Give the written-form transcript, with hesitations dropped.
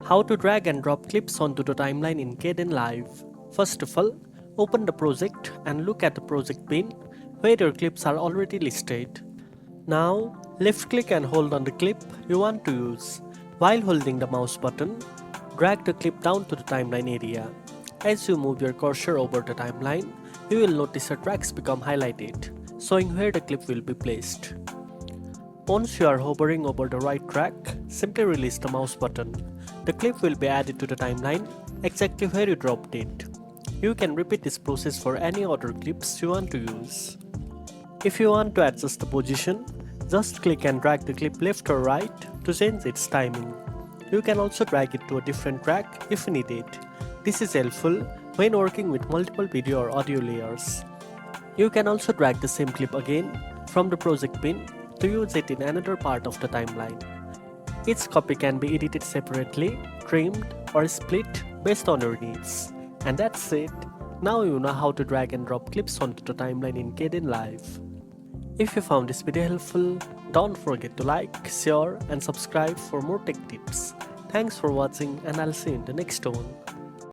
How to drag and drop clips onto the timeline in Kdenlive. First of all, open the project and look at the project bin where your clips are already listed. Now, left click and hold on the clip you want to use. While holding the mouse button, drag the clip down to the timeline area. As you move your cursor over the timeline, you will notice the tracks become highlighted, showing where the clip will be placed. Once you are hovering over the right track, simply release the mouse button. The clip will be added to the timeline exactly where you dropped it. You can repeat this process for any other clips you want to use. If you want to adjust the position, just click and drag the clip left or right to change its timing. You can also drag it to a different track if needed. This is helpful when working with multiple video or audio layers. You can also drag the same clip again from the project bin to use it in another part of the timeline. Each copy can be edited separately, trimmed, or split based on your needs. And that's it. Now you know how to drag and drop clips onto the timeline in Kdenlive. If you found this video helpful, don't forget to like, share, and subscribe for more tech tips. Thanks for watching, and I'll see you in the next one.